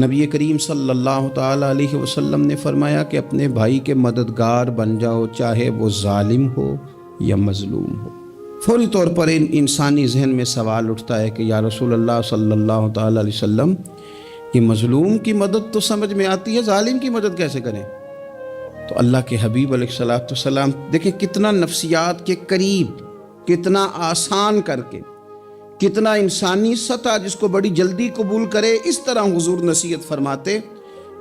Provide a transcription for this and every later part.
نبی کریم صلی اللہ تعالیٰ علیہ وسلم نے فرمایا کہ اپنے بھائی کے مددگار بن جاؤ، چاہے وہ ظالم ہو یا مظلوم ہو۔ فوری طور پر انسانی ذہن میں سوال اٹھتا ہے کہ یا رسول اللہ صلی اللہ تعالیٰ علیہ وسلم، یہ مظلوم کی مدد تو سمجھ میں آتی ہے، ظالم کی مدد کیسے کریں؟ تو اللہ کے حبیب علیہ الصلوۃ والسلام دیکھیں کتنا نفسیات کے قریب، کتنا آسان کر کے، کتنا انسانی سطح جس کو بڑی جلدی قبول کرے، اس طرح حضور نصیحت فرماتے،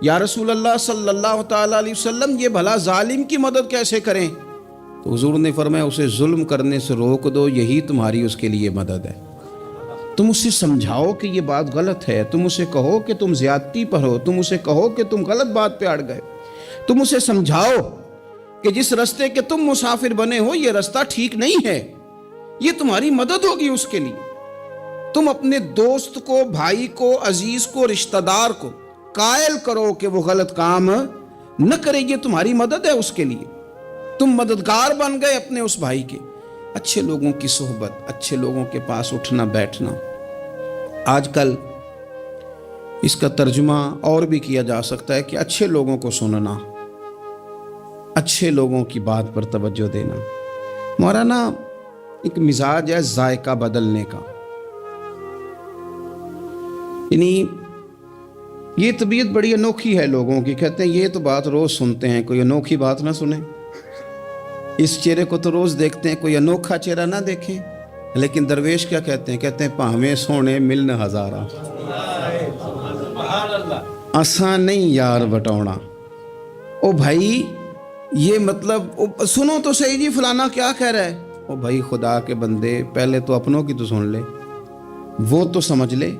یا رسول اللہ صلی اللہ تعالیٰ علیہ وسلم یہ بھلا ظالم کی مدد کیسے کریں؟ تو حضور نے فرمایا اسے ظلم کرنے سے روک دو، یہی تمہاری اس کے لیے مدد ہے۔ تم اسے سمجھاؤ کہ یہ بات غلط ہے، تم اسے کہو کہ تم زیادتی پر ہو، تم اسے کہو کہ تم غلط بات پہ اڑ گئے، تم اسے سمجھاؤ کہ جس رستے کے تم مسافر بنے ہو یہ رستہ ٹھیک نہیں ہے، یہ تمہاری مدد ہوگی اس کے لیے۔ تم اپنے دوست کو، بھائی کو، عزیز کو، رشتہ دار کو قائل کرو کہ وہ غلط کام نہ کرے، یہ تمہاری مدد ہے اس کے لیے۔ تم مددگار بن گئے اپنے اس بھائی کے۔ اچھے لوگوں کی صحبت، اچھے لوگوں کے پاس اٹھنا بیٹھنا۔ آج کل اس کا ترجمہ اور بھی کیا جا سکتا ہے کہ اچھے لوگوں کو سننا، اچھے لوگوں کی بات پر توجہ دینا۔ ہمارا نا ایک مزاج ہے ذائقہ بدلنے کا، یعنی یہ طبیعت بڑی انوکھی ہے لوگوں کی، کہتے ہیں یہ تو بات روز سنتے ہیں، کوئی انوکھی بات نہ سنیں، اس چہرے کو تو روز دیکھتے ہیں، کوئی انوکھا چہرہ نہ دیکھیں۔ لیکن درویش کیا کہتے ہیں پاہمیں سونے ملن ہزارہ، آسان نہیں یار بٹونا۔ او بھائی یہ مطلب سنو تو صحیح جی فلانا کیا کہہ رہا ہے۔ او بھائی خدا کے بندے پہلے تو اپنوں کی تو سن لے، وہ تو سمجھ لے،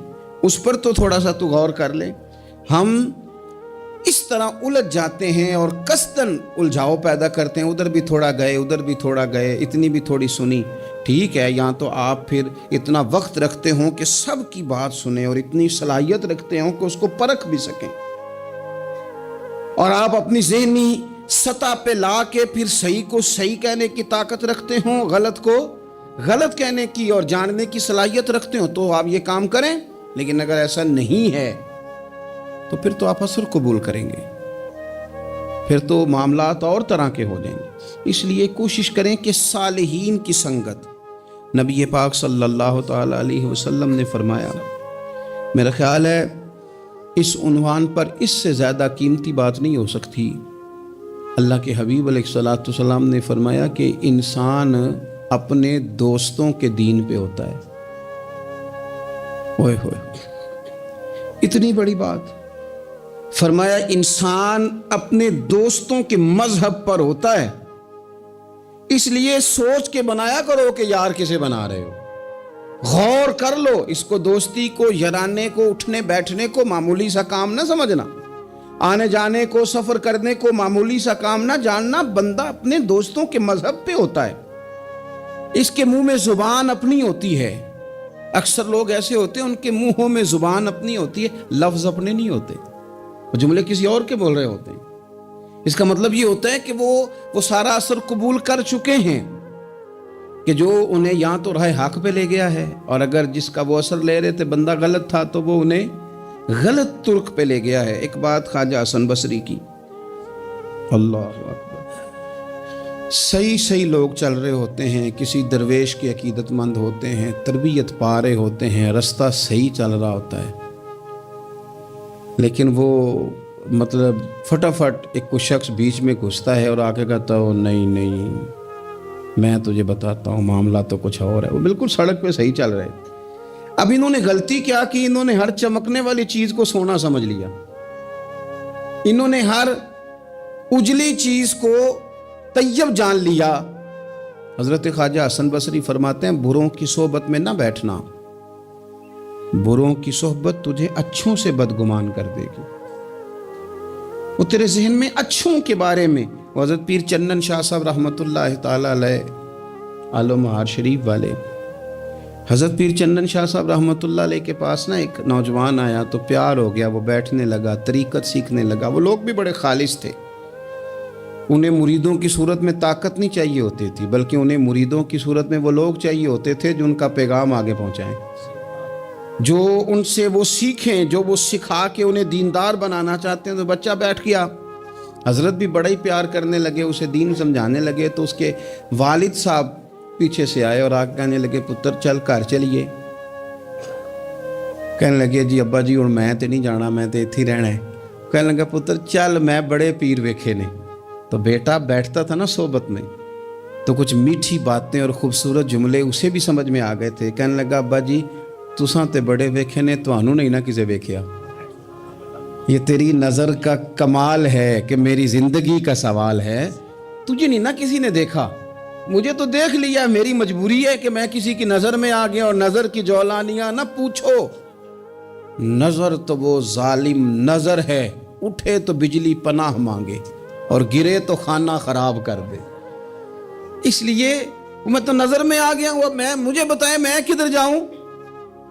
اس پر تو تھوڑا سا تو غور کر لے۔ ہم اس طرح الجھ جاتے ہیں اور قصداً الجھاؤ پیدا کرتے ہیں، ادھر بھی تھوڑا گئے، ادھر بھی تھوڑا گئے، اتنی بھی تھوڑی سنی، ٹھیک ہے، یہاں تو آپ پھر اتنا وقت رکھتے ہوں کہ سب کی بات سنیں اور اتنی صلاحیت رکھتے ہوں کہ اس کو پرکھ بھی سکیں، اور آپ اپنی ذہنی سطح پہ لا کے پھر صحیح کو صحیح کہنے کی طاقت رکھتے ہوں، غلط کو غلط کہنے کی اور جاننے کی صلاحیت رکھتے ہوں، تو آپ یہ کام کریں۔ لیکن اگر ایسا نہیں ہے تو پھر تو آپ اثر قبول کریں گے، پھر تو معاملات اور طرح کے ہو جائیں گے۔ اس لیے کوشش کریں کہ صالحین کی سنگت، نبی پاک صلی اللہ تعالیٰ علیہ وسلم نے فرمایا، میرا خیال ہے اس عنوان پر اس سے زیادہ قیمتی بات نہیں ہو سکتی۔ اللہ کے حبیب علیہ الصلوۃ والسلام نے فرمایا کہ انسان اپنے دوستوں کے دین پہ ہوتا ہے۔ اوئے ہوئے، اتنی بڑی بات فرمایا، انسان اپنے دوستوں کے مذہب پر ہوتا ہے۔ اس لیے سوچ کے بنایا کرو کہ یار کسے بنا رہے ہو، غور کر لو، اس کو دوستی کو، یارانے کو، اٹھنے بیٹھنے کو معمولی سا کام نہ سمجھنا، آنے جانے کو، سفر کرنے کو معمولی سا کام نہ جاننا۔ بندہ اپنے دوستوں کے مذہب پہ ہوتا ہے، اس کے منہ میں زبان اپنی ہوتی ہے۔ اکثر لوگ ایسے ہوتے ہیں ان کے منہوں میں زبان اپنی ہوتی ہے، لفظ اپنے نہیں ہوتے، وہ جملے کسی اور کے بول رہے ہوتے ہیں۔ اس کا مطلب یہ ہوتا ہے کہ وہ سارا اثر قبول کر چکے ہیں کہ جو انہیں یہاں تو راہ حق پہ لے گیا ہے، اور اگر جس کا وہ اثر لے رہے تھے بندہ غلط تھا تو وہ انہیں غلط طرق پہ لے گیا ہے۔ ایک بات خواجہ حسن بصری کی، اللہ اکبر، صحیح لوگ چل رہے ہوتے ہیں، کسی درویش کے عقیدت مند ہوتے ہیں، تربیت پا رہے ہوتے ہیں، رستہ صحیح چل رہا ہوتا ہے، لیکن وہ مطلب فٹافٹ ایک کوئی شخص بیچ میں گھستا ہے اور آ کے کہتا ہو نہیں میں تجھے بتاتا ہوں معاملہ تو کچھ اور ہے۔ وہ بالکل سڑک پہ صحیح چل رہے، اب انہوں نے غلطی کیا کی، انہوں نے ہر چمکنے والی چیز کو سونا سمجھ لیا، انہوں نے ہر اجلی چیز کو طیب جان لیا۔ حضرت خواجہ حسن بصری فرماتے ہیں بروں کی صحبت میں نہ بیٹھنا، بروں کی صحبت تجھے اچھوں سے بدگمان کر دے گی، وہ تیرے ذہن میں اچھوں کے بارے میں۔ حضرت پیر چنن شاہ صاحب رحمۃ اللہ تعالیٰ علیہ، آل و مہار شریف والے، حضرت پیر چنن شاہ صاحب رحمۃ اللہ علیہ کے پاس نا ایک نوجوان آیا تو پیار ہو گیا، وہ بیٹھنے لگا، طریقت سیکھنے لگا۔ وہ لوگ بھی بڑے خالص تھے، انہیں مریدوں کی صورت میں طاقت نہیں چاہیے ہوتی تھی، بلکہ انہیں مریدوں کی صورت میں وہ لوگ چاہیے ہوتے تھے جو ان کا پیغام آگے پہنچائیں۔ جو ان سے وہ سیکھیں، جو وہ سکھا کے انہیں دیندار بنانا چاہتے ہیں۔ تو بچہ بیٹھ گیا، حضرت بھی بڑا ہی پیار کرنے لگے، اسے دین سمجھانے لگے۔ تو اس کے والد صاحب پیچھے سے آئے اور آگے کہنے لگے پتر چل گھر چلیے۔ کہنے لگے جی ابا جی اور میں تے نہیں جانا، میں تے اتھی رہنا ہے۔ کہنے لگا پتر چل میں بڑے پیر ویکھے نے۔ تو بیٹا بیٹھتا تھا نا صحبت میں تو کچھ میٹھی باتیں اور خوبصورت جملے اسے بھی سمجھ میں آ گئے تھے۔ کہنے لگا ابا جی تساں تے بڑے ویکھے نے، تانوں نہیں نہ کسے ویکھیا۔ یہ تیری نظر کا کمال ہے کہ میری زندگی کا سوال ہے، تجھے نہیں نہ کسی نے دیکھا، مجھے تو دیکھ لیا۔ میری مجبوری ہے کہ میں کسی کی نظر میں آ گیا، اور نظر کی جولانیاں نہ پوچھو۔ نظر تو وہ ظالم نظر ہے، اٹھے تو بجلی پناہ مانگے اور گرے تو خانہ خراب کر دے۔ اس لیے میں تو نظر میں آ گیا ہوں، مجھے بتائیں میں کدھر جاؤں،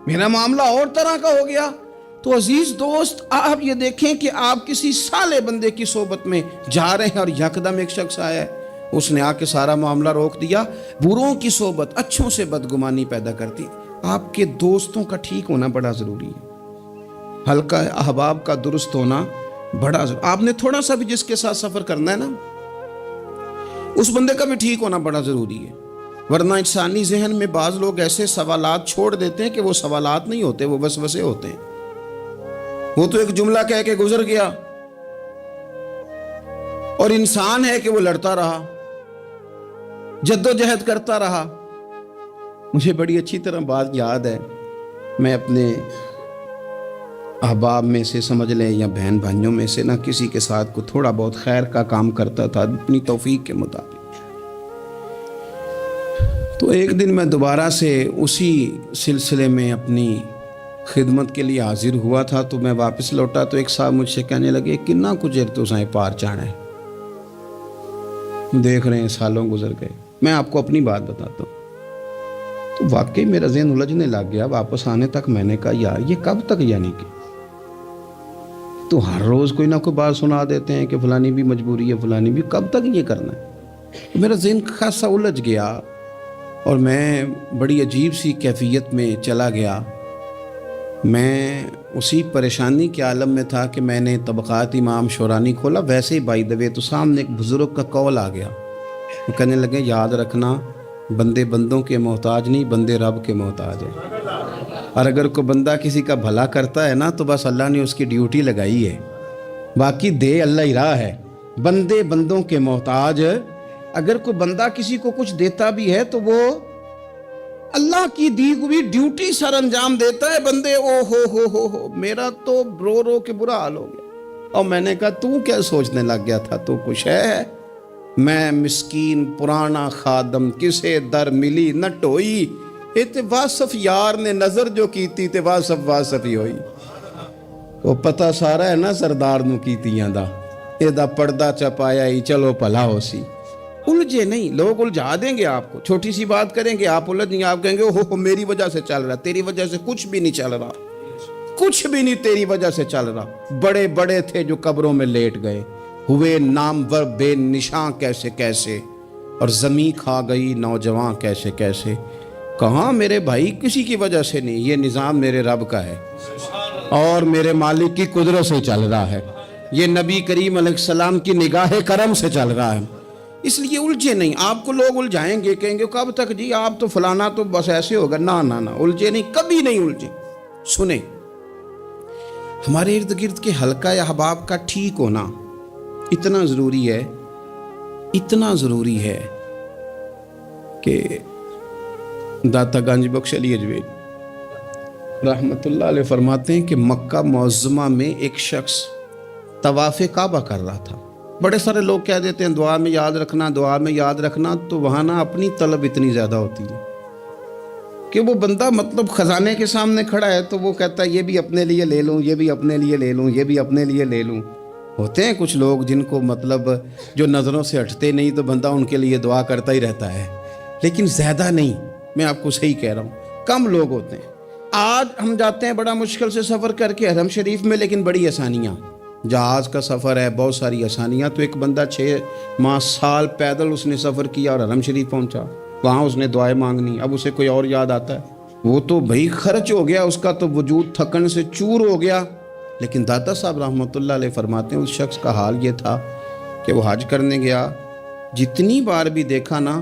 میرا معاملہ اور طرح کا ہو گیا۔ تو عزیز دوست آپ یہ دیکھیں کہ آپ کسی صالح بندے کی صحبت میں جا رہے ہیں اور یکدم ایک شخص آیا ہے، اس نے آ کے سارا معاملہ روک دیا۔ بروں کی صحبت اچھوں سے بدگمانی پیدا کرتی۔ آپ کے دوستوں کا ٹھیک ہونا بڑا ضروری ہے، حلقہ احباب کا درست ہونا بڑا ضروری۔ آپ نے تھوڑا سا بھی جس کے ساتھ سفر کرنا ہے نا، اس بندے کا بھی ٹھیک ہونا بڑا ضروری ہے، ورنہ انسانی ذہن میں بعض لوگ ایسے سوالات چھوڑ دیتے ہیں کہ وہ سوالات نہیں ہوتے، وہ وسوسے ہوتے ہیں۔ وہ تو ایک جملہ کہہ کے گزر گیا، اور انسان ہے کہ وہ لڑتا رہا، جدوجہد کرتا رہا۔ مجھے بڑی اچھی طرح بات یاد ہے، میں اپنے احباب میں سے سمجھ لیں یا بہن بھائیوں میں سے نہ کسی کے ساتھ کو تھوڑا بہت خیر کا کام کرتا تھا اپنی توفیق کے مطابق۔ تو ایک دن میں دوبارہ سے اسی سلسلے میں اپنی خدمت کے لیے حاضر ہوا تھا، تو میں واپس لوٹا تو ایک صاحب مجھ سے کہنے لگے کنا کچھ تو سائیں پار چانا ہے، دیکھ رہے ہیں سالوں گزر گئے۔ میں آپ کو اپنی بات بتاتا ہوں، تو واقعی میرا ذہن الجھنے لگ گیا۔ واپس آنے تک میں نے کہا یار یہ کب تک، یعنی کہ تو ہر روز کوئی نہ کوئی بات سنا دیتے ہیں کہ فلانی بھی مجبوری ہے، فلانی بھی، کب تک یہ کرنا ہے؟ تو میرا ذہن خاصا الجھ گیا اور میں بڑی عجیب سی کیفیت میں چلا گیا۔ میں اسی پریشانی کے عالم میں تھا کہ میں نے طبقات امام شورانی کھولا، ویسے ہی بائی دوے تو سامنے ایک بزرگ کا کال آ گیا۔ وہ کہنے لگے یاد رکھنا بندے بندوں کے محتاج نہیں، بندے رب کے محتاج ہیں، اور اگر کوئی بندہ کسی کا بھلا کرتا ہے نا تو بس اللہ نے اس کی ڈیوٹی لگائی ہے، باقی دے اللہ ہی راہ ہے۔ بندے بندوں کے محتاج، اگر کوئی بندہ کسی کو کچھ دیتا بھی ہے تو وہ اللہ کی دی ہوئی ڈیوٹی سر انجام دیتا ہے۔ بندے او ہو میرا تو رو رو کے برا حال ہو گیا، اور میں نے کہا تو کیا سوچنے لگ گیا تھا، تو کچھ ہے؟ میں مسکین پرانا خادم، کسے در ملی نہ ٹوئی، تے واصف یار نے نظر جو کیتی تے واصف ہی ہوئی۔ وہ پتہ سارا ہے نا سردار نو کیتیاں دا، اے دا پردہ چپایا ہی چلو بھلا ہو سی۔ الجھے نہیں، لوگ الجھا دیں گے آپ کو، چھوٹی سی بات کریں گے آپ الجھ نہیں، آپ کہیں گے اوہ میری وجہ سے چل رہا، تیری وجہ سے کچھ بھی نہیں چل رہا، کچھ بھی نہیں تیری وجہ سے چل رہا۔ بڑے بڑے تھے جو قبروں میں لیٹ گئے، ہوئے نامور بے نشاں کیسے کیسے، اور زمین کھا گئی نوجوان کیسے کیسے۔ کہاں میرے بھائی کسی کی وجہ سے نہیں، یہ نظام میرے رب کا ہے اور میرے مالک کی قدرت سے چل رہا ہے، یہ نبی کریم علیہ السلام کی نگاہ کرم سے چل رہا ہے۔ اس لیے الجھے نہیں، آپ کو لوگ الجھائیں گے، کہیں گے کب تک جی آپ تو فلانا تو بس ایسے ہوگا، نہ الجھے نہیں، کبھی نہیں الجھے۔ سنیں، ہمارے ارد گرد کے حلقہ احباب کا ٹھیک ہونا اتنا ضروری ہے کہ داتا گنج بخش علی اجویل رحمت اللہ علیہ فرماتے ہیں کہ مکہ معظمہ میں ایک شخص طواف کعبہ کر رہا تھا۔ بڑے سارے لوگ کہہ دیتے ہیں دعا میں یاد رکھنا، دعا میں یاد رکھنا، تو وہاں نا اپنی طلب اتنی زیادہ ہوتی ہے کہ وہ بندہ مطلب خزانے کے سامنے کھڑا ہے تو وہ کہتا ہے یہ بھی اپنے لیے لے لوں، یہ بھی اپنے لیے لے لوں، یہ بھی اپنے لیے لے لوں۔ ہوتے ہیں کچھ لوگ جن کو مطلب جو نظروں سے ہٹتے نہیں، تو بندہ ان کے لیے دعا کرتا ہی رہتا ہے، لیکن زیادہ نہیں، میں آپ کو صحیح کہہ رہا ہوں، کم لوگ ہوتے ہیں۔ آج ہم جاتے ہیں بڑا مشکل سے سفر کر کے حرم شریف میں، لیکن بڑی آسانیاں، جہاز کا سفر ہے، بہت ساری آسانیاں۔ تو ایک بندہ 6 ماہ سال پیدل اس نے سفر کیا اور حرم شریف پہنچا، وہاں اس نے دعائیں مانگنی، اب اسے کوئی اور یاد آتا ہے؟ وہ تو بھائی خرچ ہو گیا، اس کا تو وجود تھکن سے چور ہو گیا۔ لیکن داتا صاحب رحمۃ اللہ علیہ فرماتے ہیں اس شخص کا حال یہ تھا کہ وہ حج کرنے گیا، جتنی بار بھی دیکھا نا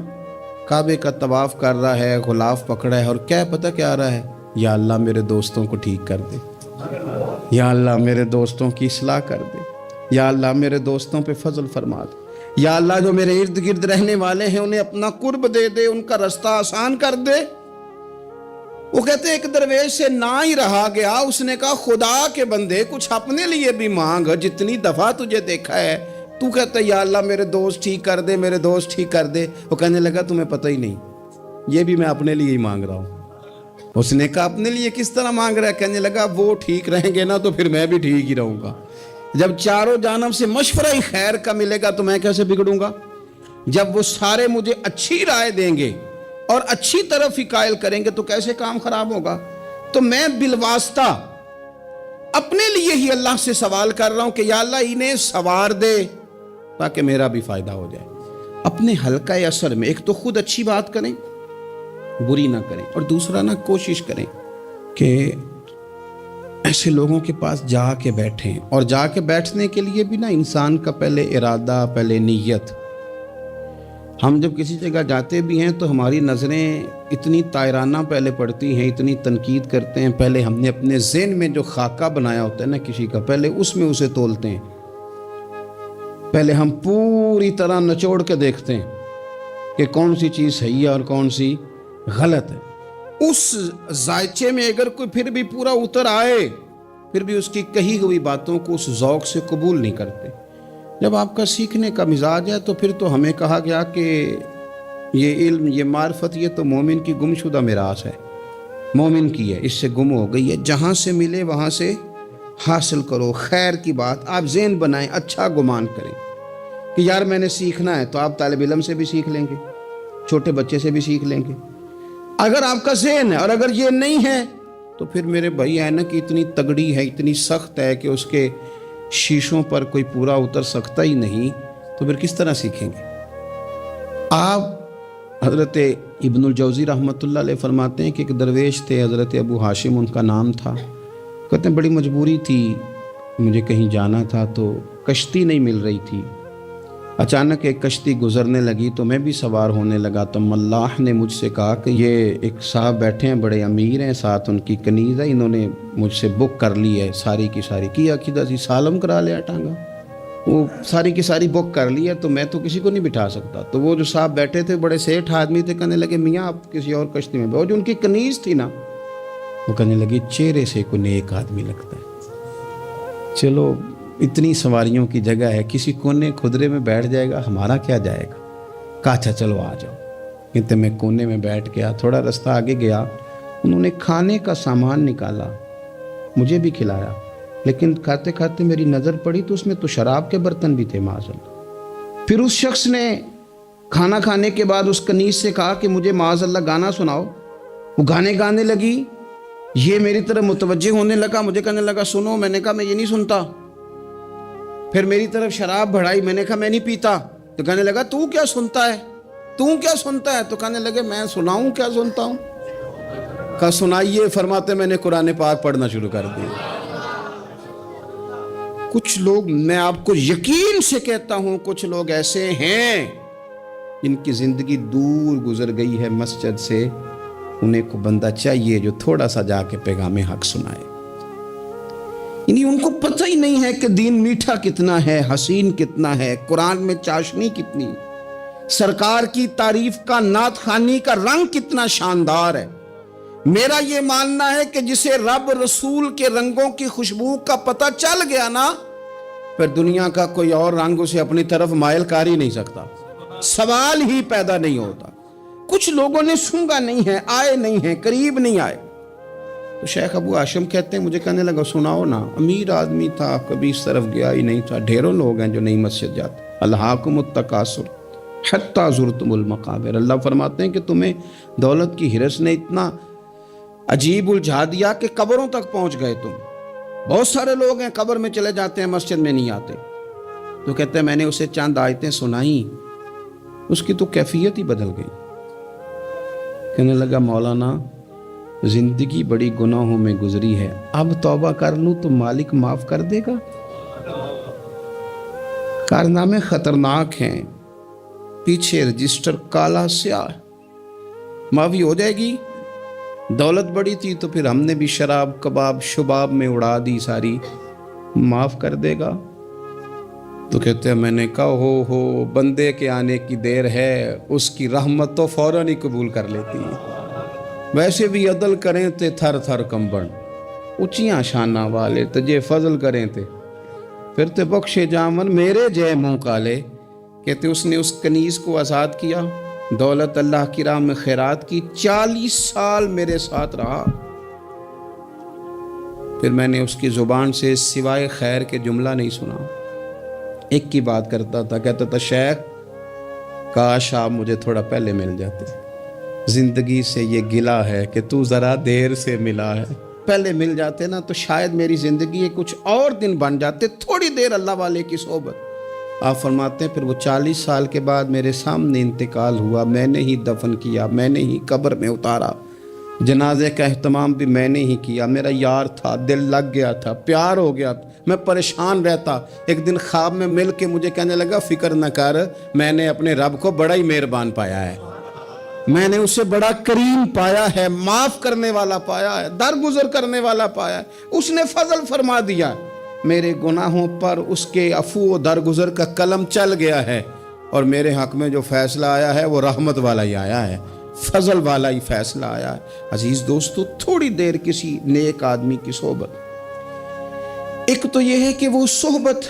کعبے کا طواف کر رہا ہے، غلاف پکڑا ہے، اور کیا پتہ کیا آ رہا ہے، یا اللہ میرے دوستوں کو ٹھیک کر دے، یا اللہ میرے دوستوں کی اصلاح کر دے، یا اللہ میرے دوستوں پہ فضل فرما دے، یا اللہ جو میرے ارد گرد رہنے والے ہیں انہیں اپنا قرب دے دے، ان کا رستہ آسان کر دے۔ وہ کہتے ایک درویش سے نہ ہی رہا گیا، اس نے کہا خدا کے بندے کچھ اپنے لیے بھی مانگ، جتنی دفعہ تجھے دیکھا ہے تو کہتا ہے یا اللہ میرے دوست ٹھیک کر دے، میرے دوست ٹھیک کر دے۔ وہ کہنے لگا تمہیں پتہ ہی نہیں، یہ بھی میں اپنے لیے ہی مانگ رہا ہوں۔ اس نے کہا اپنے لیے کس طرح مانگ رہا ہے؟ کہنے لگا وہ ٹھیک رہیں گے نا تو پھر میں بھی ٹھیک ہی رہوں گا۔ جب چاروں جانب سے مشورہ ہی خیر کا ملے گا تو میں کیسے بگڑوں گا؟ جب وہ سارے مجھے اچھی رائے دیں گے اور اچھی طرف ہی قائل کریں گے تو کیسے کام خراب ہوگا؟ تو میں بالواسطہ اپنے لیے ہی اللہ سے سوال کر رہا ہوں کہ یا اللہ انہیں سوار دے تاکہ میرا بھی فائدہ ہو جائے۔ اپنے حلقہ اثر میں ایک تو خود اچھی بات کریں، بری نہ کریں، اور دوسرا نہ کوشش کریں کہ ایسے لوگوں کے پاس جا کے بیٹھیں، اور جا کے بیٹھنے کے لیے بھی نا انسان کا پہلے ارادہ، پہلے نیت۔ ہم جب کسی جگہ جاتے بھی ہیں تو ہماری نظریں اتنی طائرانہ پہلے پڑتی ہیں، اتنی تنقید کرتے ہیں، پہلے ہم نے اپنے ذہن میں جو خاکہ بنایا ہوتا ہے نا کسی کا، پہلے اس میں اسے تولتے ہیں، پہلے ہم پوری طرح نچوڑ کے دیکھتے ہیں کہ کون سی چیز صحیح ہے اور کون سی غلط ہے۔ اس ذائچے میں اگر کوئی پھر بھی پورا اتر آئے، پھر بھی اس کی کہی ہوئی باتوں کو اس ذوق سے قبول نہیں کرتے۔ جب آپ کا سیکھنے کا مزاج ہے تو پھر تو ہمیں کہا گیا کہ یہ علم، یہ معرفت، یہ تو مومن کی گم شدہ میراث ہے، مومن کی ہے، اس سے گم ہو گئی ہے، جہاں سے ملے وہاں سے حاصل کرو۔ خیر کی بات آپ ذہن بنائیں، اچھا گمان کریں کہ یار میں نے سیکھنا ہے، تو آپ طالب علم سے بھی سیکھ لیں گے، چھوٹے بچے سے بھی سیکھ لیں گے۔ اگر آپ کا ذہن ہے اور اگر یہ نہیں ہے تو پھر میرے بھائی اینک اتنی تگڑی ہے، اتنی سخت ہے کہ اس کے شیشوں پر کوئی پورا اتر سکتا ہی نہیں، تو پھر کس طرح سیکھیں گے؟ آپ حضرت ابن الجوزی رحمۃ اللہ علیہ فرماتے ہیں کہ ایک درویش تھے، حضرت ابو ہاشم ان کا نام تھا۔ کہتے ہیں بڑی مجبوری تھی، مجھے کہیں جانا تھا تو کشتی نہیں مل رہی تھی، اچانک ایک کشتی گزرنے لگی تو میں بھی سوار ہونے لگا، تو ملاح نے مجھ سے کہا کہ یہ ایک صاحب بیٹھے ہیں، بڑے امیر ہیں، ساتھ ان کی کنیز ہے، انہوں نے مجھ سے بک کر لی ہے ساری کی ساری، کیا کدھر سی سالم کرا لیا ٹانگا، وہ ساری کی ساری بک کر لی ہے، تو میں تو کسی کو نہیں بٹھا سکتا۔ تو وہ جو صاحب بیٹھے تھے بڑے سیٹھ آدمی تھے، کہنے لگے میاں آپ کسی اور کشتی میں بیٹھو۔ جو ان کی کنیز تھی نا وہ کہنے لگی چہرے سے کوئی نیک آدمی لگتا ہے، چلو اتنی سواریوں کی جگہ ہے، کسی کونے کھدرے میں بیٹھ جائے گا، ہمارا کیا جائے گا۔ کہا اچھا چلو آ جاؤ۔ کہتے میں کونے میں بیٹھ گیا، تھوڑا رستہ آگے گیا، انہوں نے کھانے کا سامان نکالا، مجھے بھی کھلایا، لیکن کھاتے کھاتے میری نظر پڑی تو اس میں تو شراب کے برتن بھی تھے معاذ اللہ۔ پھر اس شخص نے کھانا کھانے کے بعد اس کنیز سے کہا کہ مجھے معاذ اللہ گانا سناؤ۔ وہ گانے گانے لگی، یہ میری طرف متوجہ ہونے لگا، مجھے کہنے لگا سنو، میں نے کہا میں یہ نہیں سنتا۔ پھر میری طرف شراب بڑھائی، میں نے کہا میں نہیں پیتا، تو کہنے لگا تو کیا سنتا ہے، تو کیا سنتا ہے؟ تو کہنے لگے میں سناؤں کیا سنتا ہوں؟ کہا سنائیے۔ فرماتے میں نے قرآن پاک پڑھنا شروع کر دیا۔ کچھ لوگ، میں آپ کو یقین سے کہتا ہوں، کچھ لوگ ایسے ہیں جن کی زندگی دور گزر گئی ہے مسجد سے، انہیں کو بندہ چاہیے جو تھوڑا سا جا کے پیغام حق سنائے۔ یعنی ان کو پتہ ہی نہیں ہے کہ دین میٹھا کتنا ہے، حسین کتنا ہے، قرآن میں چاشنی کتنی، سرکار کی تعریف کا، نعت خوانی کا رنگ کتنا شاندار ہے۔ میرا یہ ماننا ہے کہ جسے رب رسول کے رنگوں کی خوشبو کا پتہ چل گیا نا، پھر دنیا کا کوئی اور رنگ اسے اپنی طرف مائل کر ہی نہیں سکتا، سوال ہی پیدا نہیں ہوتا۔ کچھ لوگوں نے سونگا نہیں ہے، آئے نہیں ہیں، قریب نہیں آئے۔ تو شیخ ابو ہاشم کہتے ہیں مجھے کہنے لگا سناؤ نا، امیر آدمی تھا، کبھی اس طرف گیا ہی نہیں تھا، ڈھیروں لوگ ہیں جو نہیں مسجد جاتے۔ الہاکم التکاثر حتی زرتم المقابر، اللہ فرماتے ہیں کہ تمہیں دولت کی ہرس نے اتنا عجیب الجھا دیا کہ قبروں تک پہنچ گئے تم۔ بہت سارے لوگ ہیں قبر میں چلے جاتے ہیں، مسجد میں نہیں آتے۔ تو کہتے ہیں میں نے اسے چند آیتیں سنائیں، اس کی تو کیفیت ہی بدل گئی۔ کہنے لگا مولانا زندگی بڑی گناہوں میں گزری ہے، اب توبہ کر لوں تو مالک معاف کر دے گا؟ کارنامے خطرناک ہیں، پیچھے رجسٹر کالا سیاہ، معافی ہو جائے گی۔ دولت بڑی تھی تو پھر ہم نے بھی شراب کباب شباب میں اڑا دی ساری، معاف کر دے گا؟ تو کہتے ہیں میں نے کہا ہو بندے کے آنے کی دیر ہے، اس کی رحمت تو فوراً ہی قبول کر لیتی ہے۔ ویسے بھی عدل کریں تے تھر تھر کمبن، اونچیاں شانہ والے تجھے فضل کریں تے پھر تے بخشے جامن میرے جے منہ کالے۔ کہتے اس نے اس کنیز کو آزاد کیا، دولت اللہ کی راہ میں خیرات کی، 40 سال میرے ساتھ رہا، پھر میں نے اس کی زبان سے سوائے خیر کے جملہ نہیں سنا۔ ایک کی بات کرتا تھا، کہتا تھا شیخ کاش آپ مجھے تھوڑا پہلے مل جاتے، زندگی سے یہ گلہ ہے کہ تو ذرا دیر سے ملا ہے، پہلے مل جاتے نا تو شاید میری زندگی کے کچھ اور دن بن جاتے، تھوڑی دیر اللہ والے کی صحبت۔ آپ فرماتے ہیں پھر وہ 40 سال کے بعد میرے سامنے انتقال ہوا، میں نے ہی دفن کیا، میں نے ہی قبر میں اتارا، جنازے کا اہتمام بھی میں نے ہی کیا، میرا یار تھا، دل لگ گیا تھا، پیار ہو گیا تھا، میں پریشان رہتا۔ ایک دن خواب میں مل کے مجھے کہنے لگا فکر نہ کر، میں نے اپنے رب کو بڑا ہی مہربان پایا ہے، میں نے اسے بڑا کریم پایا ہے، معاف کرنے والا پایا ہے، درگزر کرنے والا پایا ہے، اس نے فضل فرما دیا، میرے گناہوں پر اس کے عفو و درگزر کا قلم چل گیا ہے، اور میرے حق میں جو فیصلہ آیا ہے وہ رحمت والا ہی آیا ہے، فضل والا ہی فیصلہ آیا ہے۔ عزیز دوستو، تھوڑی دیر کسی نیک آدمی کی صحبت، ایک تو یہ ہے کہ وہ صحبت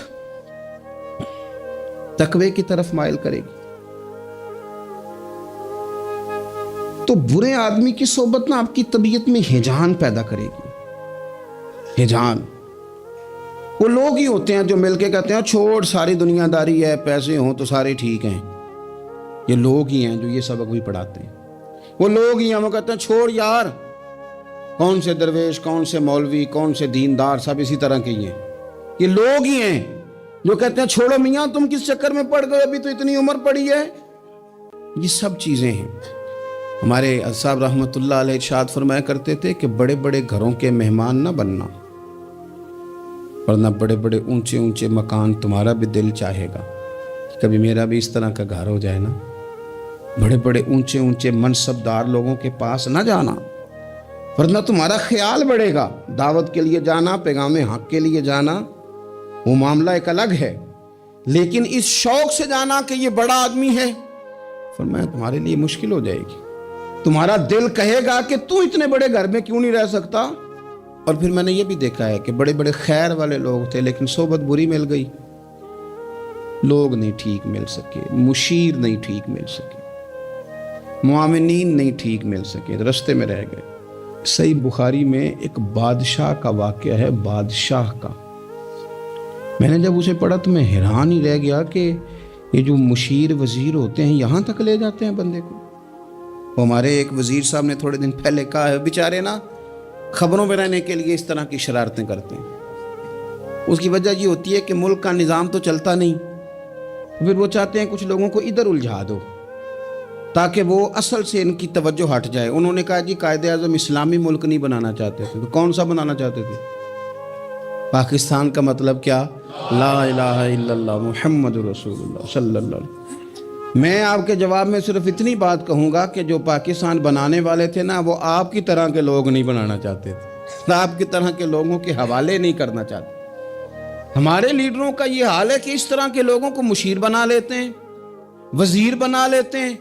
تقوی کی طرف مائل کرے گی، تو برے آدمی کی صحبت نا آپ کی طبیعت میں ہجان پیدا کرے گی، ہجان۔ وہ لوگ ہی ہوتے ہیں جو مل کے کہتے ہیں چھوڑ ساری دنیا داری ہے، پیسے ہوں تو سارے ٹھیک ہیں، یہ لوگ ہی ہیں جو یہ سبق بھی پڑھاتے ہیں، وہ لوگ ہی ہیں وہ کہتے ہیں چھوڑ یار، کون سے درویش کون سے مولوی کون سے دیندار سب اسی طرح کے ہی ہیں، یہ لوگ ہی ہیں جو کہتے ہیں چھوڑو میاں تم کس چکر میں پڑ گئے، ابھی تو اتنی عمر پڑی ہے۔ یہ سب چیزیں ہیں۔ ہمارے صاحب رحمۃ اللہ علیہ ارشاد فرمایا کرتے تھے کہ بڑے بڑے گھروں کے مہمان نہ بننا، ورنہ بڑے بڑے اونچے اونچے مکان تمہارا بھی دل چاہے گا، کبھی میرا بھی اس طرح کا گھر ہو جائے نا۔ بڑے بڑے اونچے اونچے منصب دار لوگوں کے پاس نہ جانا، ورنہ تمہارا خیال بڑھے گا۔ دعوت کے لیے جانا، پیغام حق کے لیے جانا، وہ معاملہ ایک الگ ہے، لیکن اس شوق سے جانا کہ یہ بڑا آدمی ہے، فرمایا تمہارے لیے مشکل ہو جائے گی۔ تمہارا دل کہے گا کہ تو اتنے بڑے گھر میں کیوں نہیں رہ سکتا۔ اور پھر میں نے یہ بھی دیکھا ہے کہ بڑے بڑے خیر والے لوگ تھے لیکن صحبت بری مل گئی، لوگ نہیں ٹھیک مل سکے، مشیر نہیں ٹھیک مل سکے، معاونین نہیں ٹھیک مل سکے، رستے میں رہ گئے۔ صحیح بخاری میں ایک بادشاہ کا واقعہ ہے، بادشاہ کا۔ میں نے جب اسے پڑھا تو میں حیران ہی رہ گیا کہ یہ جو مشیر وزیر ہوتے ہیں یہاں تک لے جاتے ہیں بندے کو۔ وہ ہمارے ایک وزیر صاحب نے تھوڑے دن پہلے کہا ہے بیچارے نا خبروں میں رہنے کے لیے اس طرح کی شرارتیں کرتے ہیں، اس کی وجہ یہ ہوتی ہے کہ ملک کا نظام تو چلتا نہیں، پھر وہ چاہتے ہیں کچھ لوگوں کو ادھر الجھا دو تاکہ وہ اصل سے ان کی توجہ ہٹ جائے۔ انہوں نے کہا جی قائد اعظم اسلامی ملک نہیں بنانا چاہتے تھے، تو کون سا بنانا چاہتے تھے؟ پاکستان کا مطلب کیا؟ لا الہ الا اللہ محمد رسول اللہ صلی اللہ علیہ وسلم۔ میں آپ کے جواب میں صرف اتنی بات کہوں گا کہ جو پاکستان بنانے والے تھے نا وہ آپ کی طرح کے لوگ نہیں بنانا چاہتے تھے، آپ کی طرح کے لوگوں کے حوالے نہیں کرنا چاہتے۔ ہمارے لیڈروں کا یہ حال ہے کہ اس طرح کے لوگوں کو مشیر بنا لیتے ہیں، وزیر بنا لیتے ہیں،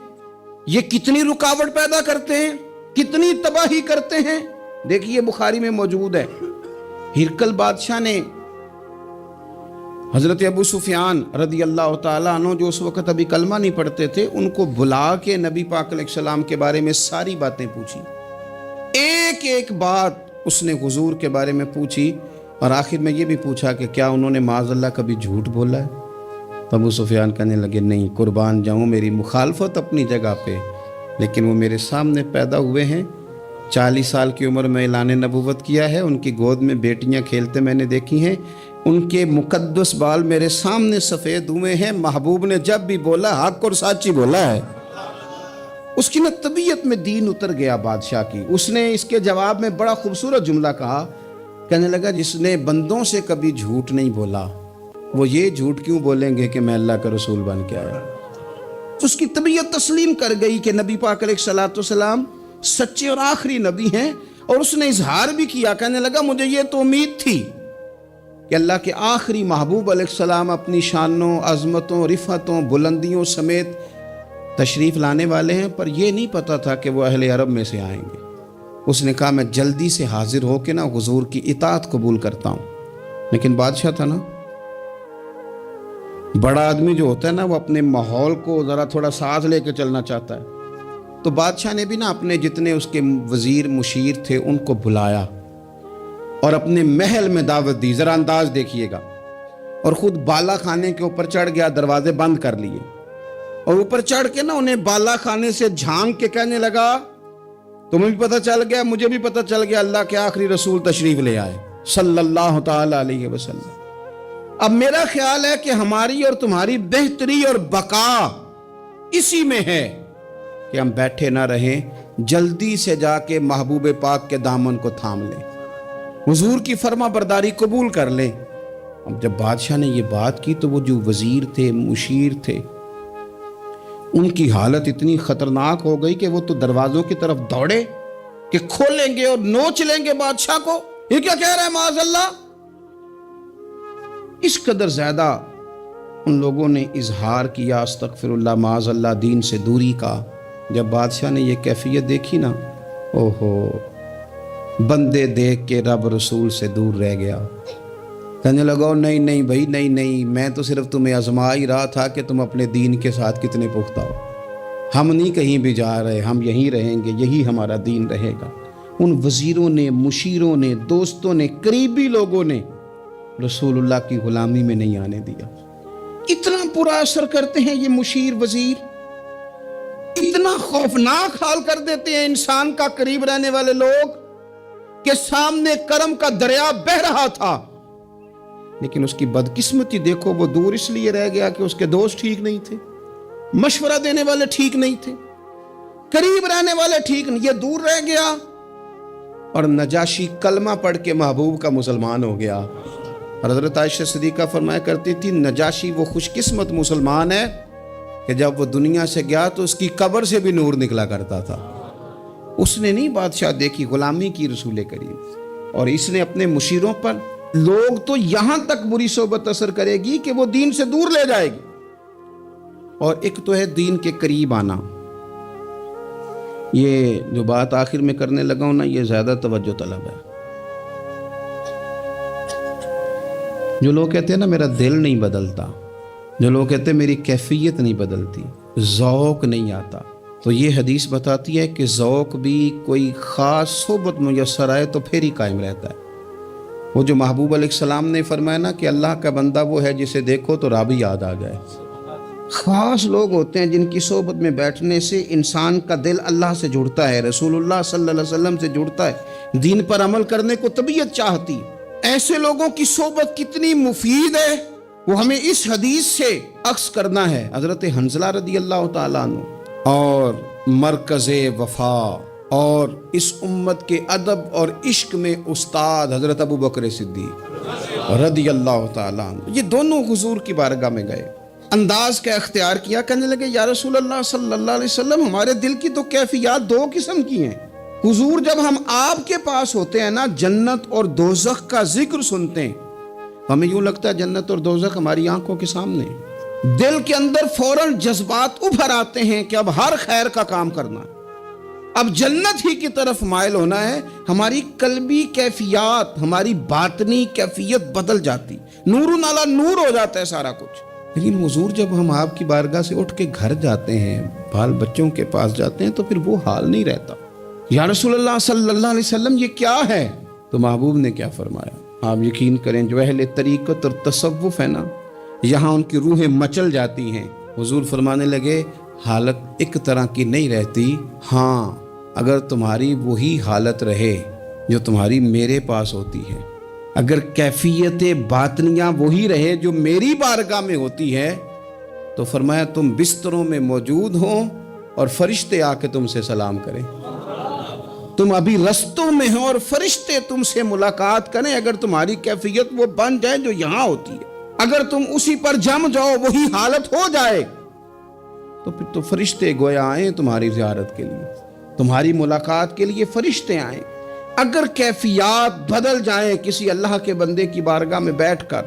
یہ کتنی رکاوٹ پیدا کرتے ہیں، کتنی تباہی کرتے ہیں۔ دیکھیے بخاری میں موجود ہے، ہرقل بادشاہ نے حضرت ابو سفیان رضی اللہ تعالیٰ عنہ جو اس وقت ابھی کلمہ نہیں پڑھتے تھے ان کو بلا کے نبی پاک علیہ السلام کے بارے میں ساری باتیں پوچھی، ایک ایک بات اس نے حضور کے بارے میں پوچھی، اور آخر میں یہ بھی پوچھا کہ کیا انہوں نے معاذ اللہ کبھی جھوٹ بولا ہے؟ تو ابو سفیان کہنے لگے نہیں، قربان جاؤں میری مخالفت اپنی جگہ پہ، لیکن وہ میرے سامنے پیدا ہوئے ہیں، 40 سال کی عمر میں اعلان نبوت کیا ہے، ان کی گود میں بیٹیاں کھیلتے میں نے دیکھی ہیں، ان کے مقدس بال میرے سامنے سفید ہوئے ہیں، محبوب نے جب بھی بولا حق اور سچ ہی بولا ہے۔ اس کی نا طبیعت میں دین اتر گیا بادشاہ کی. اس نے اس کے جواب میں بڑا خوبصورت جملہ کہا. کہنے لگا جس نے بندوں سے کبھی جھوٹ نہیں بولا وہ یہ جھوٹ کیوں بولیں گے کہ میں اللہ کا رسول بن کے آیا. اس کی طبیعت تسلیم کر گئی کہ نبی پاک علیہ الصلوۃ والسلام سچے اور آخری نبی ہیں. اور اس نے اظہار بھی کیا. کہنے لگا مجھے یہ تو امید تھی کہ اللہ کے آخری محبوب علیہ السلام اپنی شانوں، عظمتوں، رفعتوں، بلندیوں سمیت تشریف لانے والے ہیں، پر یہ نہیں پتا تھا کہ وہ اہل عرب میں سے آئیں گے. اس نے کہا میں جلدی سے حاضر ہو کے نا حضور کی اطاعت قبول کرتا ہوں. لیکن بادشاہ تھا نا، بڑا آدمی جو ہوتا ہے نا وہ اپنے ماحول کو ذرا تھوڑا ساتھ لے کے چلنا چاہتا ہے. تو بادشاہ نے بھی نا اپنے جتنے اس کے وزیر مشیر تھے ان کو بلایا اور اپنے محل میں دعوت دی. ذرا انداز دیکھیے گا. اور خود بالا خانے کے اوپر چڑھ گیا، دروازے بند کر لیے اور اوپر چڑھ کے نا انہیں بالا خانے سے جھانک کے کہنے لگا تمہیں بھی پتہ چل گیا، مجھے بھی پتہ چل گیا اللہ کے آخری رسول تشریف لے آئے صلی اللہ تعالی علیہ وسلم. اب میرا خیال ہے کہ ہماری اور تمہاری بہتری اور بقا اسی میں ہے کہ ہم بیٹھے نہ رہیں، جلدی سے جا کے محبوب پاک کے دامن کو تھام لیں، حضور کی فرما برداری قبول کر لیں. اب جب بادشاہ نے یہ بات کی تو وہ جو وزیر تھے، مشیر تھے، ان کی حالت اتنی خطرناک ہو گئی کہ وہ تو دروازوں کی طرف دوڑے کہ کھولیں گے اور نوچ لیں گے بادشاہ کو. یہ کیا کہہ رہا ہے معاذ اللہ. اس قدر زیادہ ان لوگوں نے اظہار کیا استغفر اللہ معاذ اللہ دین سے دوری کا. جب بادشاہ نے یہ کیفیت دیکھی نا، اوہو، بندے دیکھ کے رب رسول سے دور رہ گیا. کہنے لگا نہیں نہیں بھائی، نہیں، میں تو صرف تمہیں آزما ہی رہا تھا کہ تم اپنے دین کے ساتھ کتنے پختہ ہو. ہم نہیں کہیں بھی جا رہے، ہم یہیں رہیں گے، یہی ہمارا دین رہے گا. ان وزیروں نے، مشیروں نے، دوستوں نے، قریبی لوگوں نے رسول اللہ کی غلامی میں نہیں آنے دیا. اتنا برا اثر کرتے ہیں یہ مشیر وزیر، اتنا خوفناک حال کر دیتے ہیں انسان کا قریب رہنے والے لوگ کہ سامنے کرم کا دریا بہ رہا تھا لیکن اس کی بدقسمتی دیکھو، وہ دور اس لیے رہ گیا کہ اس کے دوست ٹھیک نہیں تھے، مشورہ دینے والے ٹھیک نہیں تھے، قریب رہنے والے ٹھیک نہیں، یہ دور رہ گیا. اور نجاشی کلمہ پڑھ کے محبوب کا مسلمان ہو گیا. اور حضرت عائشہ صدیقہ فرمایا کرتی تھی نجاشی وہ خوش قسمت مسلمان ہے کہ جب وہ دنیا سے گیا تو اس کی قبر سے بھی نور نکلا کرتا تھا. اس نے نہیں بادشاہ دیکھی، غلامی کی رسول کریم. اور اس نے اپنے مشیروں پر لوگ تو یہاں تک بری صحبت اثر کرے گی کہ وہ دین سے دور لے جائے گی. اور ایک تو ہے دین کے قریب آنا. یہ جو بات آخر میں کرنے لگا ہوں نا، یہ زیادہ توجہ طلب ہے. جو لوگ کہتے ہیں نا میرا دل نہیں بدلتا، جو لوگ کہتے ہیں میری کیفیت نہیں بدلتی، ذوق نہیں آتا، تو یہ حدیث بتاتی ہے کہ ذوق بھی کوئی خاص صحبت میسر آئے تو پھر ہی قائم رہتا ہے. وہ جو محبوب علیہ السلام نے فرمایا نا کہ اللہ کا بندہ وہ ہے جسے دیکھو تو رب یاد آ جائے. خاص لوگ ہوتے ہیں جن کی صحبت میں بیٹھنے سے انسان کا دل اللہ سے جڑتا ہے، رسول اللہ صلی اللہ علیہ وسلم سے جڑتا ہے، دین پر عمل کرنے کو طبیعت چاہتی. ایسے لوگوں کی صحبت کتنی مفید ہے وہ ہمیں اس حدیث سے عکس کرنا ہے. حضرت حنظلہ رضی اللہ تعالیٰ عنہ اور مرکز وفا اور اس امت کے ادب اور عشق میں استاد حضرت ابو بکر صدیق رضی اللہ تعالیٰ عنہ، یہ دونوں حضور کی بارگاہ میں گئے. انداز کا اختیار کیا، کہنے لگے یا رسول اللہ صلی اللہ علیہ وسلم ہمارے دل کی تو کیفیات دو قسم کی ہیں. حضور جب ہم آپ کے پاس ہوتے ہیں نا، جنت اور دوزخ کا ذکر سنتے ہیں، ہمیں یوں لگتا ہے جنت اور دوزخ ہماری آنکھوں کے سامنے. دل کے اندر فوراً جذبات ابھر آتے ہیں کہ اب ہر خیر کا کام کرنا ہے، اب جنت ہی کی طرف مائل ہونا ہے. ہماری قلبی کیفیات، ہماری باطنی کیفیت بدل جاتی، نور علی نور ہو جاتا ہے سارا کچھ. لیکن حضور جب ہم آپ کی بارگاہ سے اٹھ کے گھر جاتے ہیں، بال بچوں کے پاس جاتے ہیں، تو پھر وہ حال نہیں رہتا. یا رسول اللہ صلی اللہ علیہ وسلم یہ کیا ہے؟ تو محبوب نے کیا فرمایا؟ آپ یقین کریں جو اہل طریقت اور تصوف ہے نا، یہاں ان کی روحیں مچل جاتی ہیں. حضور فرمانے لگے حالت ایک طرح کی نہیں رہتی، ہاں اگر تمہاری وہی حالت رہے جو تمہاری میرے پاس ہوتی ہے، اگر کیفیت باطنیہ وہی رہے جو میری بارگاہ میں ہوتی ہے، تو فرمایا تم بستروں میں موجود ہو اور فرشتے آ کے تم سے سلام کریں. تم ابھی رستوں میں ہو اور فرشتے تم سے ملاقات کریں. اگر تمہاری کیفیت وہ بن جائے جو یہاں ہوتی ہے, اگر تم اسی پر جم جاؤ, وہی حالت ہو جائے, تو پھر تو فرشتے گویا آئیں تمہاری زیارت کے لیے, تمہاری ملاقات کے لیے فرشتے آئیں. اگر کیفیات بدل جائیں کسی اللہ کے بندے کی بارگاہ میں بیٹھ کر,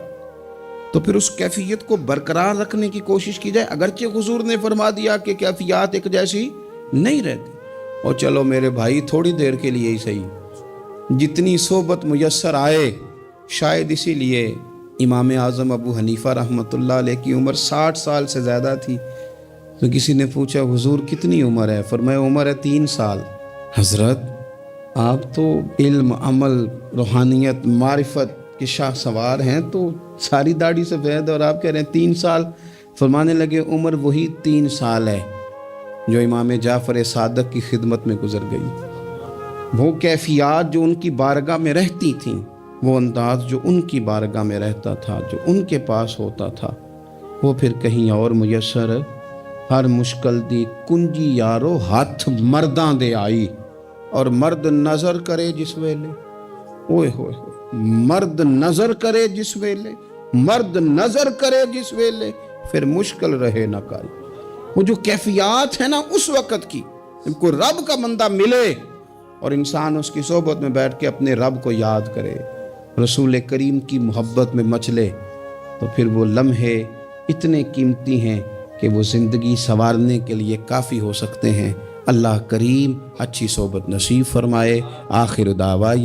تو پھر اس کیفیت کو برقرار رکھنے کی کوشش کی جائے. اگرچہ حضور نے فرما دیا کہ کیفیات ایک جیسی نہیں رہتی, اور چلو میرے بھائی تھوڑی دیر کے لیے ہی صحیح, جتنی صحبت میسر آئے. شاید اسی لیے امام اعظم ابو حنیفہ رحمۃ اللہ علیہ کی عمر 60 سال سے زیادہ تھی. تو کسی نے پوچھا حضور کتنی عمر ہے؟ فرمایا عمر ہے 3 سال. حضرت آپ تو علم, عمل, روحانیت, معرفت کے شاہ سوار ہیں, تو ساری داڑھی سفید اور آپ کہہ رہے ہیں 3 سال. فرمانے لگے عمر وہی 3 سال ہے جو امام جعفر صادق کی خدمت میں گزر گئی. وہ کیفیات جو ان کی بارگاہ میں رہتی تھیں, وہ انداز جو ان کی بارگاہ میں رہتا تھا, جو ان کے پاس ہوتا تھا, وہ پھر کہیں اور میسر. ہر مشکل دی کنجی یارو ہاتھ مرداں دے آئی, اور مرد نظر کرے جس ویلے, اوئے ہوئے مرد نظر کرے جس ویلے, مرد نظر کرے جس ویلے, پھر مشکل رہے نہ کائی. وہ جو کیفیات ہے نا اس وقت کی, جب کوئی رب کا بندہ ملے اور انسان اس کی صحبت میں بیٹھ کے اپنے رب کو یاد کرے, رسول کریم کی محبت میں مچلے, تو پھر وہ لمحے اتنے قیمتی ہیں کہ وہ زندگی سنوارنے کے لیے کافی ہو سکتے ہیں. اللہ کریم اچھی صحبت نصیب فرمائے. آخر دعویٰ